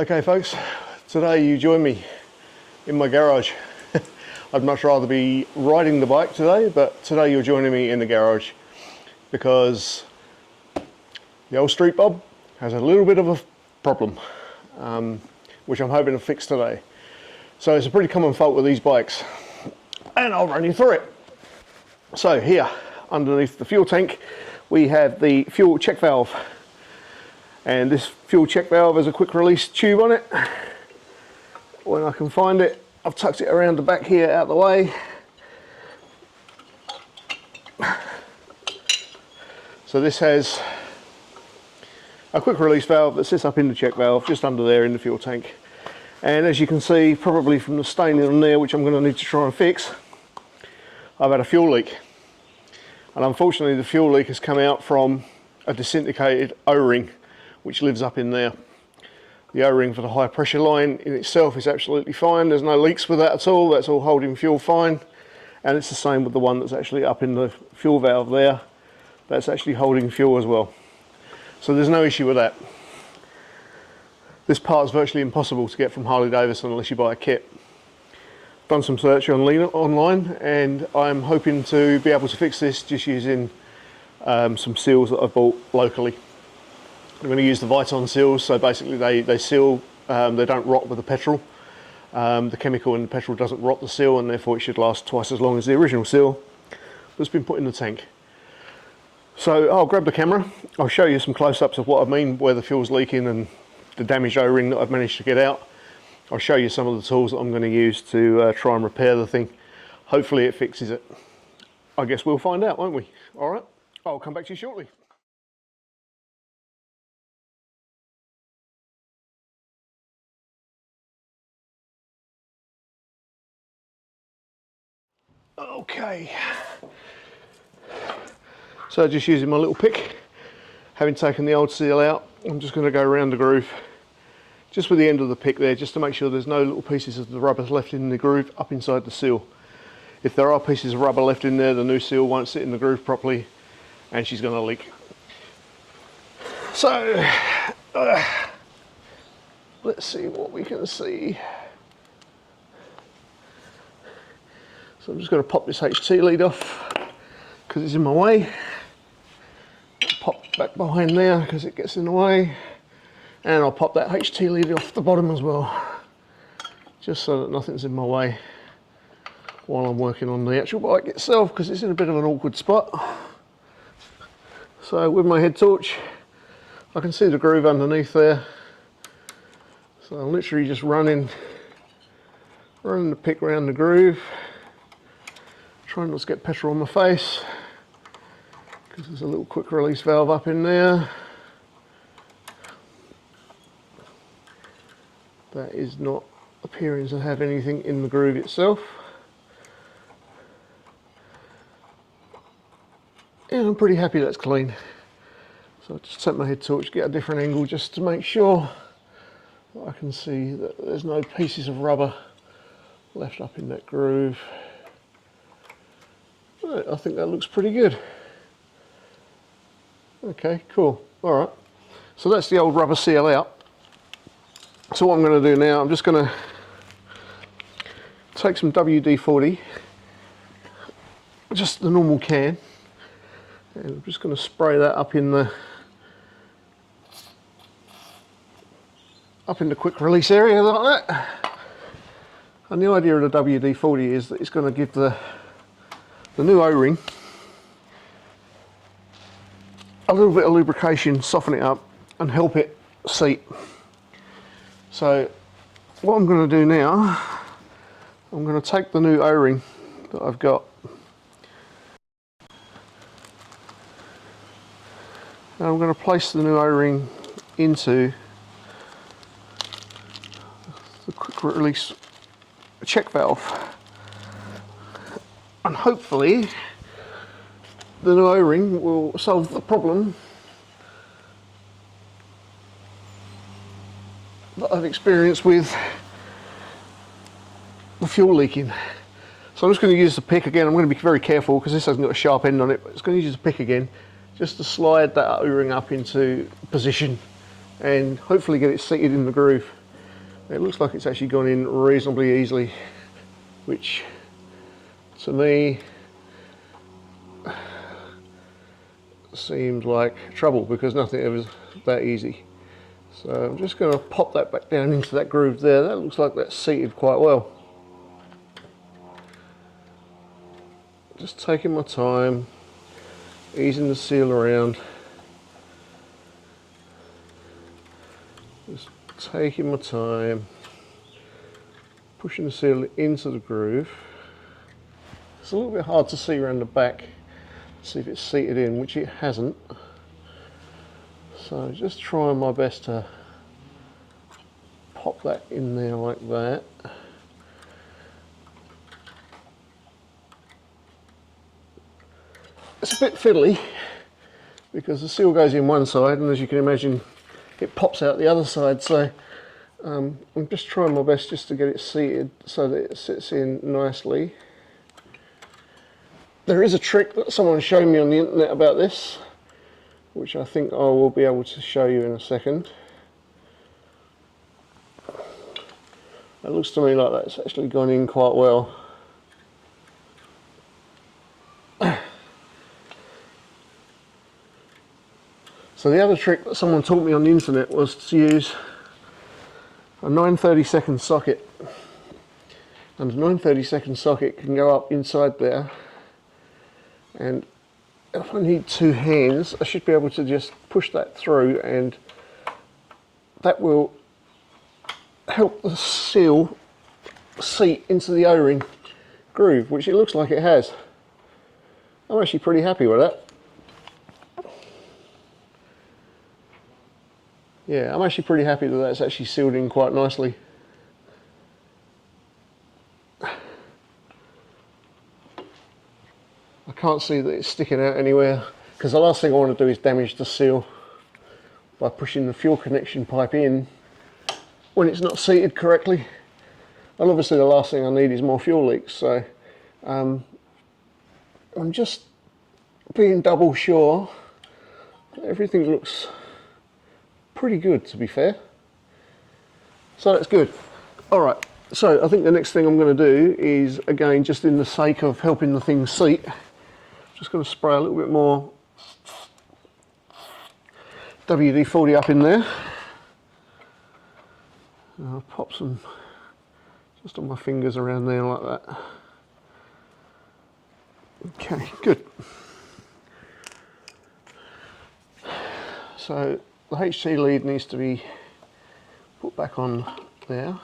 Okay folks, today you join me in my garage. I'd much rather be riding the bike today, but today you're joining me in the garage because the old Street Bob has a little bit of a problem, which I'm hoping to fix today. So it's a pretty common fault with these bikes, and I'll run you through it. So here, underneath the fuel tank, we have the fuel check valve. And this fuel check valve has a quick release tube on it. When I can find it, I've tucked it around the back here out of the way. So this has a quick release valve that sits up in the check valve, just under there in the fuel tank. And as you can see, probably from the staining on there, which I'm going to need to try and fix, I've had a fuel leak. And unfortunately the fuel leak has come out from a disintegrated O-ring which lives up in there. The O-ring for the high pressure line in itself is absolutely fine. There's no leaks with that at all. That's all holding fuel fine. And it's the same with the one that's actually up in the fuel valve there. That's actually holding fuel as well. So there's no issue with that. This part is virtually impossible to get from Harley-Davidson unless you buy a kit. Done some search online, and I'm hoping to be able to fix this just using some seals that I've bought locally. I'm going to use the Viton seals, so basically they seal, they don't rot with the petrol. The chemical in the petrol doesn't rot the seal, and therefore it should last twice as long as the original seal that's been put in the tank. So I'll grab the camera, I'll show you some close-ups of what I mean, where the fuel's leaking and the damaged O-ring that I've managed to get out. I'll show you some of the tools that I'm going to use to try and repair the thing. Hopefully it fixes it. I guess we'll find out, won't we? Alright, I'll come back to you shortly. Okay, so just using my little pick, having taken the old seal out, I'm just going to go around the groove just with the end of the pick there, just to make sure there's no little pieces of the rubber left in the groove up inside the seal. If there are pieces of rubber left in there, the new seal won't sit in the groove properly and she's going to leak. So let's see what we can see. So I'm just going to pop this HT lead off because it's in my way. Pop back behind there because it gets in the way. And I'll pop that HT lead off the bottom as well, just so that nothing's in my way while I'm working on the actual bike itself, because it's in a bit of an awkward spot. So with my head torch, I can see the groove underneath there. So I'm literally just running the pick around the groove. Trying not to get petrol on my face because there's a little quick release valve up in there. That is not appearing to have anything in the groove itself. And I'm pretty happy that's clean. So I'll just take my head torch, get a different angle just to make sure that I can see that there's no pieces of rubber left up in that groove. Right, I think that looks pretty good. Okay, cool. Alright, so that's the old rubber seal out. So what I'm going to do now, I'm just going to take some WD-40, just the normal can, and I'm just going to spray that up in the quick release area like that. And the idea of the WD-40 is that it's going to give the new O-ring a little bit of lubrication, soften it up and help it seat. So what I'm going to do now, I'm going to take the new O-ring that I've got and I'm going to place the new O-ring into the quick release check valve. And hopefully the new O-ring will solve the problem that I've experienced with the fuel leaking. So I'm just going to use the pick again. I'm going to be very careful because this hasn't got a sharp end on it, but it's going to use the pick again just to slide that O-ring up into position and hopefully get it seated in the groove. It looks like it's actually gone in reasonably easily, which to me seemed like trouble because nothing ever is that easy. So I'm just going to pop that back down into that groove there. That looks like that's seated quite well. Just taking my time, easing the seal around. Just taking my time, pushing the seal into the groove. It's a little bit hard to see around the back, see if it's seated in, which it hasn't. So just trying my best to pop that in there like that. It's a bit fiddly because the seal goes in one side and as you can imagine it pops out the other side, so I'm just trying my best just to get it seated so that it sits in nicely. There is a trick that someone showed me on the internet about this, which I think I will be able to show you in a second. It looks to me like that's actually gone in quite well. So the other trick that someone taught me on the internet was to use a 9/32 socket. And a 9/32 socket can go up inside there, and if I need two hands I should be able to just push that through and that will help the seal seat into the O-ring groove, which it looks like it has. I'm actually pretty happy with that. Yeah, I'm actually pretty happy that that's actually sealed in quite nicely. I can't see that it's sticking out anywhere because the last thing I want to do is damage the seal by pushing the fuel connection pipe in when it's not seated correctly. And obviously the last thing I need is more fuel leaks, so I'm just being double sure that everything looks pretty good, to be fair. So that's good. Alright, so I think the next thing I'm going to do is, again, just in the sake of helping the thing seat, just going to spray a little bit more WD-40 up in there. And I'll pop some just on my fingers around there like that. Okay, good. So the HT lead needs to be put back on there,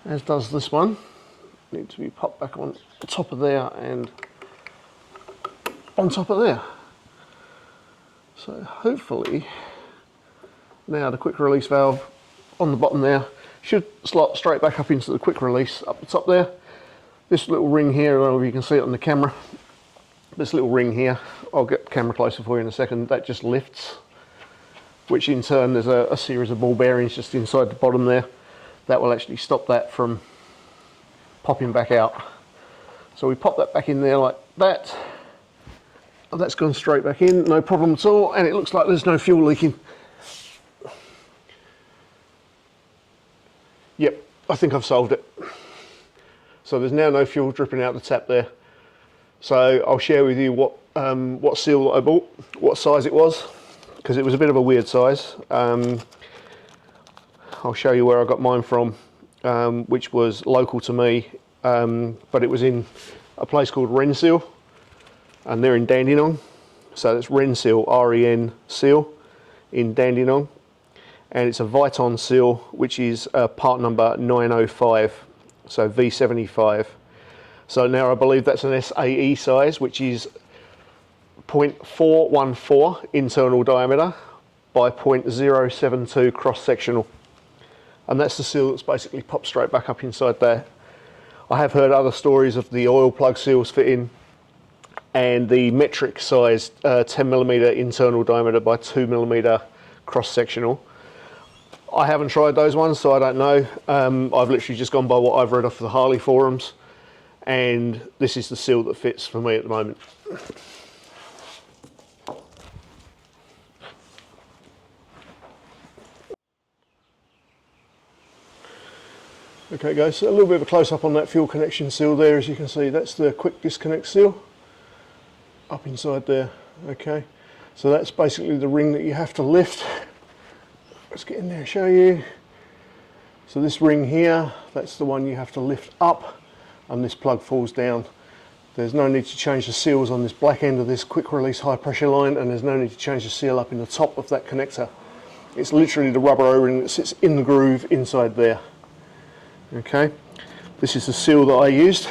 as does this one. Need to be popped back on top of there and on top of there. So hopefully now the quick release valve on the bottom there should slot straight back up into the quick release up the top there. This little ring here, I don't know if you can see it on the camera, this little ring here, I'll get the camera closer for you in a second, that just lifts, which in turn there's a series of ball bearings just inside the bottom there that will actually stop that from popping back out. So we pop that back in there like that, and that's gone straight back in, no problem at all, and it looks like there's no fuel leaking. Yep, I think I've solved it. So there's now no fuel dripping out the tap there. So I'll share with you what seal that I bought, what size it was, because it was a bit of a weird size. I'll show you where I got mine from, which was local to me, but it was in a place called Renseal, and they're in Dandenong. So that's Renseal, R-E-N seal, in Dandenong, and it's a Viton seal, which is part number 905, so V75. So now I believe that's an SAE size, which is 0.414 internal diameter by 0.072 cross-sectional. And that's the seal that's basically popped straight back up inside there. I have heard other stories of the oil plug seals fitting and the metric size 10mm internal diameter by 2mm cross-sectional. I haven't tried those ones, so I don't know. I've literally just gone by what I've read off the Harley forums, and this is the seal that fits for me at the moment. Okay guys, so a little bit of a close-up on that fuel connection seal there. As you can see, that's the quick disconnect seal up inside there. Okay, so that's basically the ring that you have to lift. Let's get in there and show you. So this ring here, that's the one you have to lift up, and this plug falls down. There's no need to change the seals on this black end of this quick release high pressure line, and there's no need to change the seal up in the top of that connector. It's literally the rubber O-ring that sits in the groove inside there. Okay, this is the seal that I used.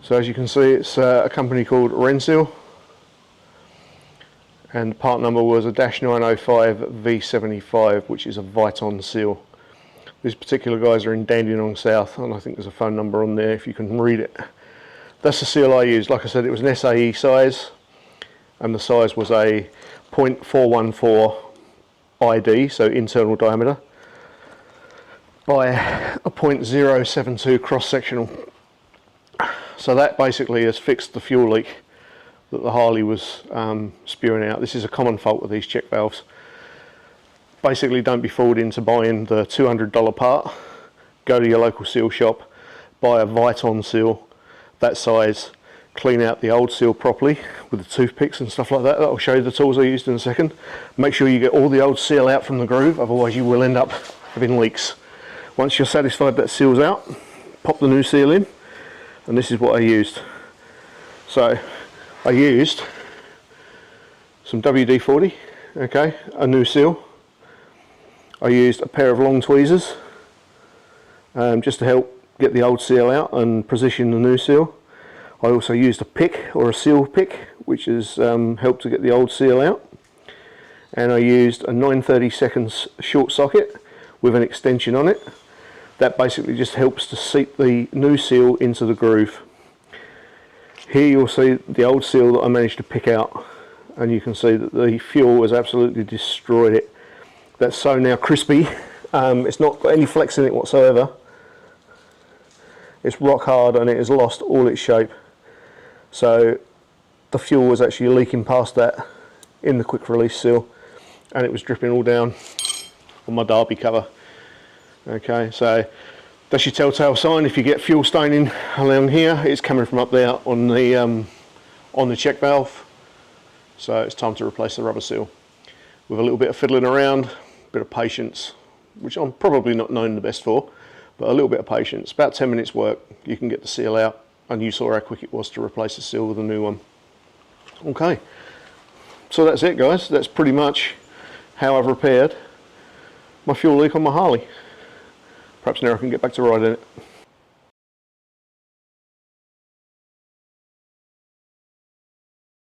So as you can see, it's a company called Renseal, and the part number was a -905 V75, which is a Viton seal. These particular guys are in Dandenong South, and I think there's a phone number on there if you can read it. That's the seal I used. Like I said, it was an SAE size, and the size was a 0.414 ID, so internal diameter, by a 0.072 cross-sectional. So that basically has fixed the fuel leak that the Harley was spewing out. This is a common fault with these check valves. Basically, don't be fooled into buying the $200 part. Go to your local seal shop, buy a Viton seal that size, clean out the old seal properly with the toothpicks and stuff like that. I'll show you the tools I used in a second. Make sure you get all the old seal out from the groove, otherwise you will end up having leaks. Once you're satisfied that seal's out, pop the new seal in, and this is what I used. So I used some WD-40, okay, a new seal. I used a pair of long tweezers just to help get the old seal out and position the new seal. I also used a pick, or a seal pick, which has helped to get the old seal out. And I used a 9/32 short socket with an extension on it. That basically just helps to seat the new seal into the groove. Here you'll see the old seal that I managed to pick out, and you can see that the fuel has absolutely destroyed it. That's so now crispy. It's not got any flex in it whatsoever. It's rock hard, and it has lost all its shape. So the fuel was actually leaking past that in the quick release seal, and it was dripping all down on my derby cover. Okay, so that's your telltale sign. If you get fuel staining along here, it's coming from up there on the check valve. So it's time to replace the rubber seal. With a little bit of fiddling around, a bit of patience, which I'm probably not known the best for, but a little bit of patience. About 10 minutes work, you can get the seal out, and you saw how quick it was to replace the seal with a new one. Okay, so that's it guys. That's pretty much how I've repaired my fuel leak on my Harley. Perhaps now I can get back to riding it.